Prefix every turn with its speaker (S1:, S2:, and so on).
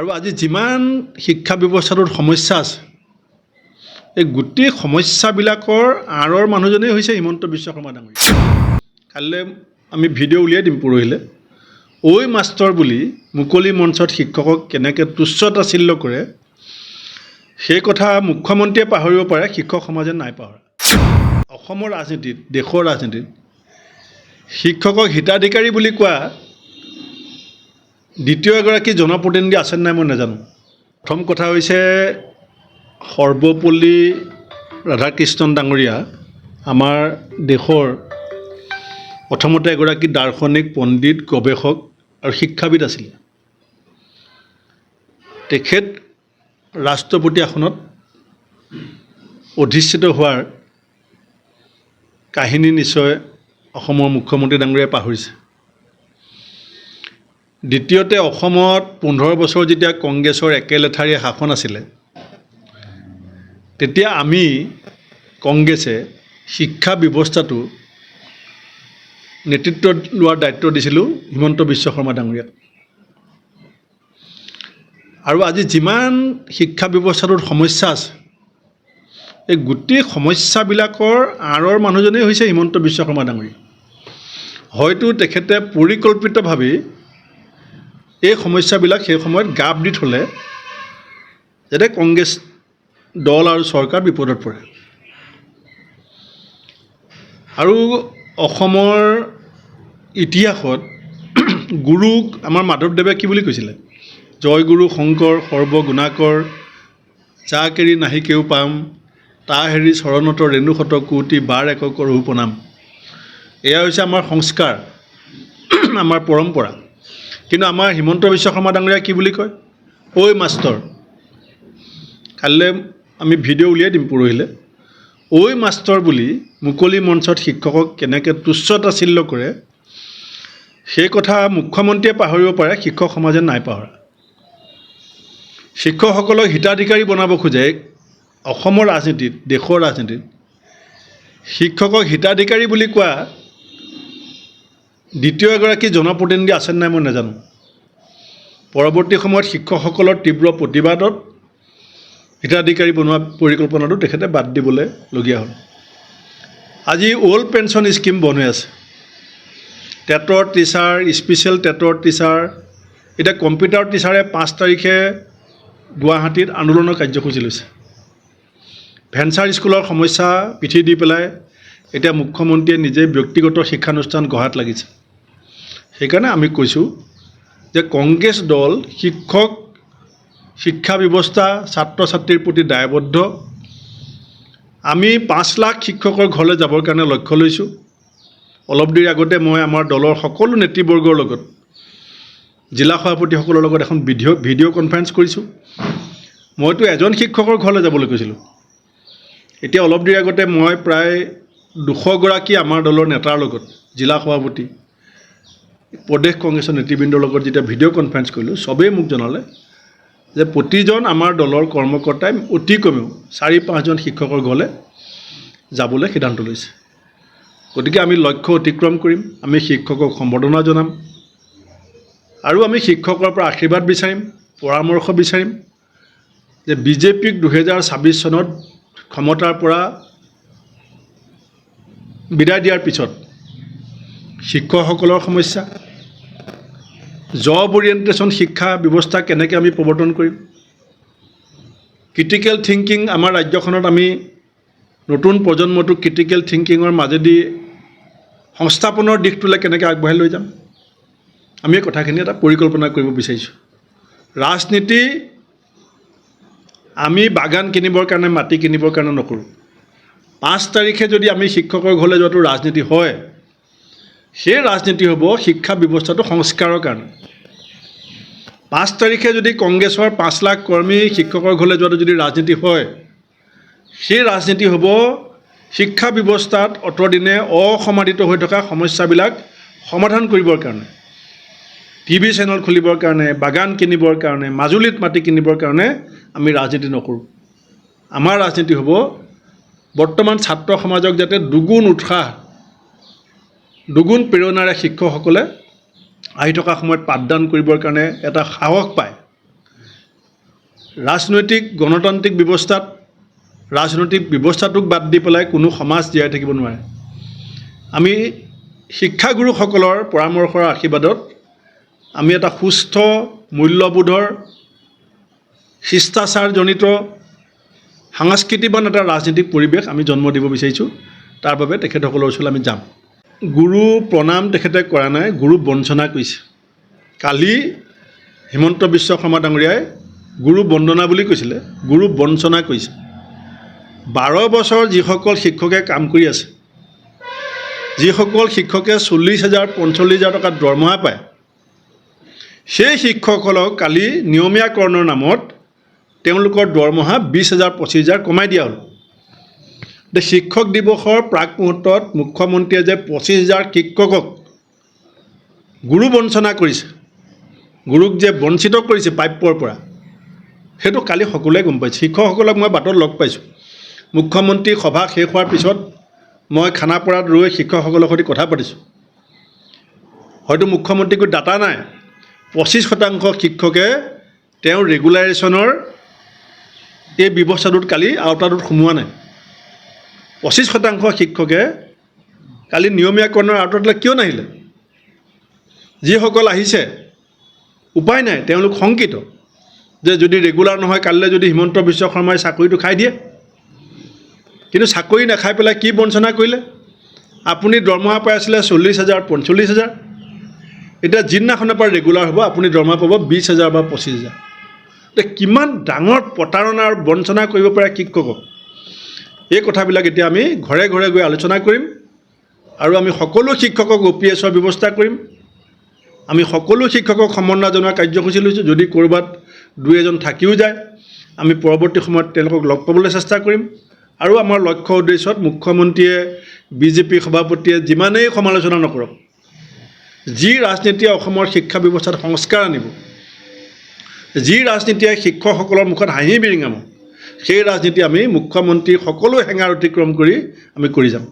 S1: আৰু আজি যিমান শিক্ষা ব্যৱস্থাটোত সমস্যা আছে এই গোটেই সমস্যাবিলাকৰ আঁৰৰ মানুহজনেই হৈছে হিমন্ত বিশ্ব শৰ্মা ডাঙৰীয়া। কাইলৈ আমি ভিডিঅ' উলিয়াই দিম পৰহিলে। ঐ মাষ্টৰ বুলি মুকলি মঞ্চত শিক্ষকক কেনেকৈ তুচ্ছ তাচ্ছিল্য কৰে সেই কথা মুখ্যমন্ত্ৰীয়ে পাহৰিব পাৰে, শিক্ষক সমাজে নাই পাহৰা। অসমৰ ৰাজনীতিত, দেশৰ ৰাজনীতিত শিক্ষকক হিতাধিকাৰী বুলি কোৱা দ্বিতীয় এগৰাকী জনপ্ৰতিনিধি আছে নাই মই নাজানো। প্ৰথম কথা হৈছে সৰ্বপল্লী ৰাধাকৃষ্ণন ডাঙৰীয়া আমাৰ দেশৰ প্ৰথমতে এগৰাকী দাৰ্শনিক, পণ্ডিত, গৱেষক আৰু শিক্ষাবিদ আছিলে। তেখেত ৰাষ্ট্ৰপতি আসনত অধিষ্ঠিত হোৱাৰ কাহিনী নিশ্চয় অসমৰ মুখ্যমন্ত্ৰী ডাঙৰীয়াই পাহৰিছে। দ্বিতীয়তে অসমত 15 বছৰ যেতিয়া কংগ্ৰেছৰ একেলেঠাৰীয়ে শাসন আছিলে তেতিয়া আমি কংগ্ৰেছে শিক্ষা ব্যৱস্থাটো নেতৃত্ব লোৱাৰ দায়িত্ব দিছিলোঁ হিমন্ত বিশ্ব শৰ্মা ডাঙৰীয়াক। আৰু আজি যিমান শিক্ষা ব্যৱস্থাটোত সমস্যা আছে এই গোটেই সমস্যাবিলাকৰ আঁৰৰ মানুহজনেই হৈছে হিমন্ত বিশ্ব শৰ্মা ডাঙৰীয়া। হয়তো তেখেতে পৰিকল্পিতভাৱে এই সমস্যাবিলাক সেই সময়ত গাপ দি থ'লে যাতে কংগ্ৰেছ দল আৰু চৰকাৰ বিপদত পৰে। আৰু অসমৰ ইতিহাসত গুৰুক আমাৰ মাধৱদেৱে কি বুলি কৈছিলে? জয় গুৰু শংকৰ সৰ্বগুণাকৰ, যাক এৰি নাহি কেও পাম, তা হেৰি চৰণত ৰেণুশত কোটি বাৰ এক কৰোঁ প্ৰণাম। এয়া হৈছে আমাৰ সংস্কাৰ, আমাৰ পৰম্পৰা। কিন্তু আমাৰ হিমন্ত বিশ্ব শৰ্মা ডাঙৰীয়াই কি বুলি কয়? ঐ মাষ্টৰ। কাইলৈ আমি ভিডিঅ' উলিয়াই দিম পৰহিলে। ঐ মাষ্টৰ বুলি মুকলি মঞ্চত শিক্ষকক কেনেকৈ তুচ্ছ তাচ্ছিল্য কৰে সেই কথা মুখ্যমন্ত্ৰীয়ে পাহৰিব পাৰে, শিক্ষক সমাজে নাই পাহৰা। শিক্ষকসকলক হিতাধিকাৰী বনাব খোজে অসমৰ ৰাজনীতিত, দেশৰ ৰাজনীতিত শিক্ষকক হিতাধিকাৰী বুলি কোৱা দ্বিতীয় এগৰাকী জনপ্ৰতিনিধি আছে নাই মই নাজানো। পৰৱৰ্তী সময়ত শিক্ষকসকলৰ তীব্ৰ প্ৰতিবাদত হিতাধিকাৰী বনোৱা পৰিকল্পনাটো তেখেতে বাদ দিবলৈলগীয়া হ'ল। আজি অল্ড পেঞ্চন স্কিম বন্ধ হৈ আছে। টেটৰ টিচাৰ, স্পেচিয়েল টেটৰ টিচাৰ, এতিয়া কম্পিউটাৰ টিচাৰে 5 তাৰিখে গুৱাহাটীত আন্দোলনৰ কাৰ্যসূচী লৈছে। ভেঞ্চাৰ স্কুলৰ সমস্যা পিঠি দি পেলাই এতিয়া মুখ্যমন্ত্ৰীয়ে নিজে ব্যক্তিগত শিক্ষানুষ্ঠান গঢ়াত লাগিছে। সেইকাৰণে আমি কৈছোঁ যে কংগ্ৰেছ দল শিক্ষক, শিক্ষা ব্যৱস্থা, ছাত্ৰ ছাত্ৰীৰ প্ৰতি দায়বদ্ধ। আমি 5 লাখ শিক্ষকৰ ঘৰলৈ যাবৰ কাৰণে লক্ষ্য লৈছোঁ। অলপ দেৰি আগতে মই আমাৰ দলৰ সকলো নেতৃবৰ্গৰ লগত, জিলা সভাপতিসকলৰ লগত এখন ভিডিঅ' কনফাৰেঞ্চ কৰিছোঁ। মইতো এজন শিক্ষকৰ ঘৰলৈ যাবলৈ কৈছিলোঁ। এতিয়া অলপ দেৰি আগতে মই প্ৰায় 200 গৰাকী আমাৰ দলৰ নেতাৰ লগত, জিলা সভাপতি, প্ৰদেশ কংগ্ৰেছৰ নেতৃবৃন্দৰ লগত যেতিয়া ভিডিঅ' কনফাৰেঞ্চ কৰিলোঁ, চবেই মোক জনালে যে প্ৰতিজন আমাৰ দলৰ কৰ্মকৰ্তাই অতি কমেও 4-5জন শিক্ষকৰ ঘৰলৈ যাবলৈ সিদ্ধান্ত লৈছে। গতিকে আমি লক্ষ্য অতিক্ৰম কৰিম, আমি শিক্ষকক সম্বৰ্ধনা জনাম আৰু আমি শিক্ষকৰ পৰা আশীৰ্বাদ বিচাৰিম, পৰামৰ্শ বিচাৰিম যে বিজেপিক 2026 চনত ক্ষমতাৰ পৰা বিদায় দিয়াৰ পিছত শিক্ষকসকলৰ সমস্যা, জব অৰিয়েণ্টেশ্যন শিক্ষা ব্যৱস্থা কেনেকৈ আমি প্ৰৱৰ্তন কৰিম, ক্ৰিটিকেল থিংকিং আমাৰ ৰাজ্যখনত আমি নতুন প্ৰজন্মটোক ক্ৰিটিকেল থিংকিঙৰ মাজেদি সংস্থাপনৰ দিশটোলৈ কেনেকৈ আগবঢ়াই লৈ যাম, আমি এই কথাখিনি এটা পৰিকল্পনা কৰিব বিচাৰিছোঁ। ৰাজনীতি আমি বাগান কিনিবৰ কাৰণে, মাটি কিনিবৰ কাৰণে নকৰোঁ। 5 তাৰিখে যদি আমি শিক্ষকৰ ঘৰলৈ যোৱাটো ৰাজনীতি হয়, সেই ৰাজনীতি হ'ব শিক্ষা ব্যৱস্থাটো সংস্কাৰৰ কাৰণে। 5 তাৰিখে যদি কংগ্ৰেছৰ 5 লাখ কৰ্মী শিক্ষকৰ ঘৰলৈ যোৱাটো যদি ৰাজনীতি হয়, সেই ৰাজনীতি হ'ব শিক্ষা ব্যৱস্থাত অতদিনে অসমাধিত হৈ থকা সমস্যাবিলাক সমাধান কৰিবৰ কাৰণে, টিভি চেনেল খুলিবৰ কাৰণে, বাগান কিনিবৰ কাৰণে, মাজুলীত মাটি কিনিবৰ কাৰণে আমি ৰাজনীতি নকৰোঁ। আমাৰ ৰাজনীতি হ'ব বৰ্তমান ছাত্ৰ সমাজক যাতে দুগুণ উৎসাহ, দুগুণ প্ৰেৰণাৰে শিক্ষকসকলে আহি থকা সময়ত পাঠদান কৰিবৰ কাৰণে এটা সাহস পায়, ৰাজনৈতিক গণতান্ত্ৰিক ব্যৱস্থাত ৰাজনৈতিক ব্যৱস্থাটোক বাদ দি পেলাই কোনো সমাজ জীয়াই থাকিব নোৱাৰে। আমি শিক্ষাগুৰুসকলৰ পৰামৰ্শৰ আশীৰ্বাদত আমি এটা সুস্থ মূল্যবোধৰ শিষ্টাচাৰজনিত সাংস্কৃতিবান এটা ৰাজনীতিক পৰিৱেশ আমি জন্ম দিব বিচাৰিছোঁ। তাৰ বাবে তেখেতসকলৰ ওচৰলৈ আমি যাম। গুৰু প্ৰণাম তেখেতে কৰা নাই, গুৰু বঞ্চনা কৰিছে। কালি হিমন্ত বিশ্ব শৰ্মা ডাঙৰীয়াই গুৰু বন্দনা বুলি কৈছিলে, গুৰু বঞ্চনা কৰিছে। 12 বছৰ যিসকল শিক্ষকে কাম কৰি আছে, যিসকল শিক্ষকে 40,000 45,000 টকা দৰমহা পায়, সেই শিক্ষকসকলক কালি নিয়মীয়াকৰণৰ নামত তেওঁলোকৰ দৰমহা 20,000 25,000 কমাই দিয়া হ'ল। শিক্ষক দিৱসৰ প্ৰাক মুহূৰ্তত মুখ্যমন্ত্ৰীয়ে যে 25,000 শিক্ষকক গুৰু বঞ্চনা কৰিছে, গুৰুক যে বঞ্চিত কৰিছে প্ৰাপ্যৰ পৰা, সেইটো কালি সকলোৱে গম পাইছে। শিক্ষকসকলক মই বাটত লগ পাইছোঁ। মুখ্যমন্ত্ৰী সভা শেষ হোৱাৰ পিছত মই খানাপাৰাত ৰৈ শিক্ষকসকলৰ সৈতে কথা পাতিছোঁ। হয়তো মুখ্যমন্ত্ৰীকো ডাটা নাই, 25% শিক্ষকে তেওঁৰ ৰেগুলাৰেশ্যনৰ এই ব্যৱস্থাটোত কালি আওতাটোত সোমোৱা নাই। 25% শিক্ষকে কালি নিয়মীয়াকৰণৰ আওতালৈ কিয় নাহিলে? যিসকল আহিছে উপায় নাই, তেওঁলোক শংকিত যে যদি ৰেগুলাৰ নহয়, কালিলৈ যদি হিমন্ত বিশ্ব শৰ্মাই চাকৰিটো খাই দিয়ে। কিন্তু চাকৰি নাখাই পেলাই কি বঞ্চনা কৰিলে? আপুনি দৰমহা পাই আছিলে 40,000 45,000, এতিয়া যিদিনাখনৰ পৰা ৰেগুলাৰ হ'ব আপুনি দৰমহা পাব 20,000 বা 25,000। কিমান ডাঙৰ প্ৰতাৰণা আৰু বঞ্চনা কৰিব পাৰে শিক্ষকক। এই কথাবিলাক এতিয়া আমি ঘৰে ঘৰে গৈ আলোচনা কৰিম আৰু আমি সকলো শিক্ষকক OPSৰ ব্যৱস্থা কৰিম। আমি সকলো শিক্ষকক সমন্বয় জনোৱা কাৰ্যসূচী লৈছোঁ। যদি ক'ৰবাত 2-এজন থাকিও যায়, আমি পৰৱৰ্তী সময়ত তেওঁলোকক লগ পাবলৈ চেষ্টা কৰিম। আৰু আমাৰ লক্ষ্য উদ্দেশ্যত মুখ্যমন্ত্ৰীয়ে, BJP সভাপতিয়ে যিমানেই সমালোচনা নকৰক, যি ৰাজনীতিয়ে অসমৰ শিক্ষা ব্যৱস্থাত সংস্কাৰ আনিব, যি ৰাজনীতিয়ে শিক্ষকসকলৰ মুখত হাঁহি বিৰিঙাব, সেই ৰাজনীতি আমি মুখ্যমন্ত্ৰীৰ সকলো হেঙাৰ অতিক্ৰম কৰি আমি কৰি যাম।